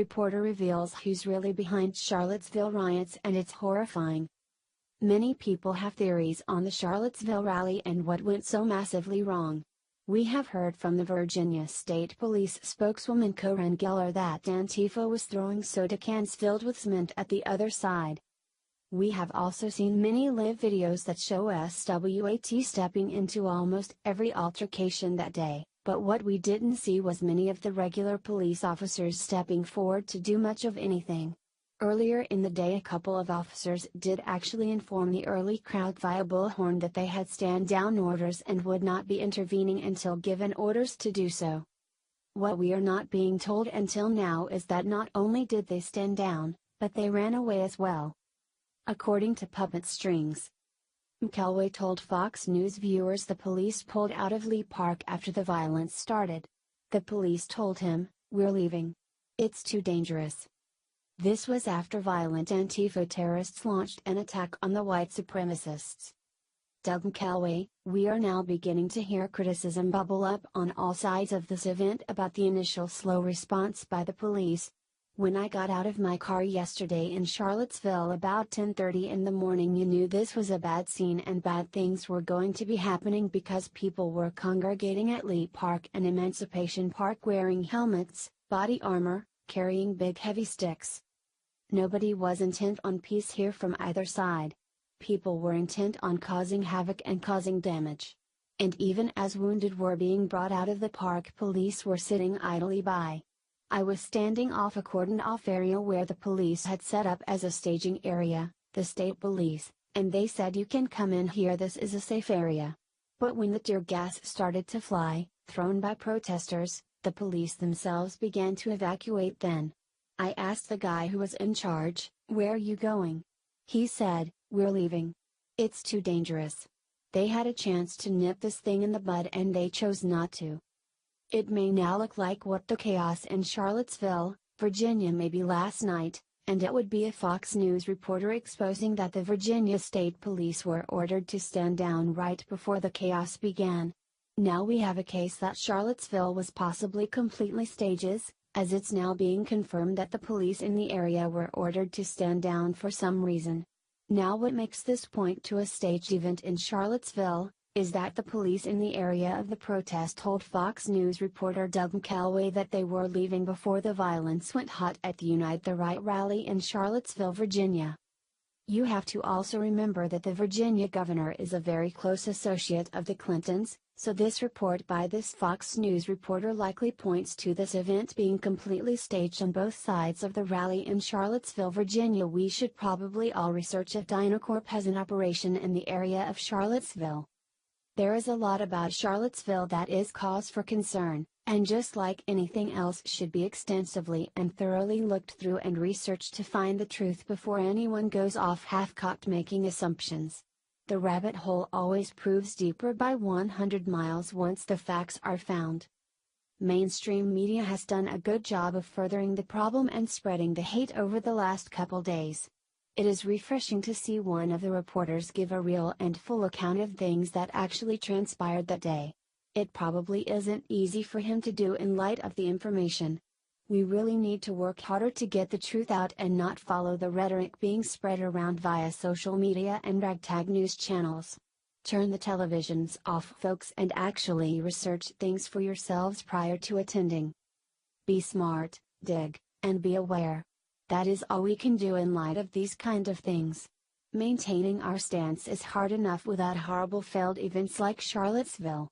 reporter reveals who's really behind Charlottesville riots, and it's horrifying. Many people have theories on the Charlottesville rally and what went so massively wrong. We have heard from the Virginia State Police spokeswoman Corinne Geller that Antifa was throwing soda cans filled with cement at the other side. We have also seen many live videos that show SWAT stepping into almost every altercation that day, but what we didn't see was many of the regular police officers stepping forward to do much of anything. Earlier in the day, a couple of officers did actually inform the early crowd via bullhorn that they had stand-down orders and would not be intervening until given orders to do so. What we are not being told until now is that not only did they stand down, but they ran away as well. According to Puppet Strings, McElway told Fox News viewers the police pulled out of Lee Park after the violence started. The police told him, "We're leaving. It's too dangerous." This was after violent Antifa terrorists launched an attack on the white supremacists. Doug McElway, "We are now beginning to hear criticism bubble up on all sides of this event about the initial slow response by the police. When I got out of my car yesterday in Charlottesville about 10:30 in the morning, you knew this was a bad scene and bad things were going to be happening because people were congregating at Lee Park and Emancipation Park wearing helmets, body armor, carrying big heavy sticks. Nobody was intent on peace here from either side. People were intent on causing havoc and causing damage. And even as wounded were being brought out of the park, police were sitting idly by. I was standing off a cordoned-off area where the police had set up as a staging area, the state police, and they said you can come in here, this is a safe area. But when the tear gas started to fly, thrown by protesters, the police themselves began to evacuate then. I asked the guy who was in charge, "Where are you going?" He said, "We're leaving. It's too dangerous." They had a chance to nip this thing in the bud and they chose not to. It may now look like what the chaos in Charlottesville, Virginia may be last night, and it would be a Fox News reporter exposing that the Virginia State Police were ordered to stand down right before the chaos began. Now we have a case that Charlottesville was possibly completely stages, as it's now being confirmed that the police in the area were ordered to stand down for some reason. Now what makes this point to a staged event in Charlottesville, is that the police in the area of the protest told Fox News reporter Doug McElway that they were leaving before the violence went hot at the Unite the Right rally in Charlottesville, Virginia. You have to also remember that the Virginia governor is a very close associate of the Clintons, so this report by this Fox News reporter likely points to this event being completely staged on both sides of the rally in Charlottesville, Virginia. We should probably all research if DynCorp has an operation in the area of Charlottesville. There is a lot about Charlottesville that is cause for concern, and just like anything else should be extensively and thoroughly looked through and researched to find the truth before anyone goes off half-cocked making assumptions. The rabbit hole always proves deeper by 100 miles once the facts are found. Mainstream media has done a good job of furthering the problem and spreading the hate over the last couple days. It is refreshing to see one of the reporters give a real and full account of things that actually transpired that day. It probably isn't easy for him to do in light of the information. We really need to work harder to get the truth out and not follow the rhetoric being spread around via social media and ragtag news channels. Turn the televisions off, folks, and actually research things for yourselves prior to attending. Be smart, dig, and be aware. That is all we can do in light of these kind of things. Maintaining our stance is hard enough without horrible failed events like Charlottesville.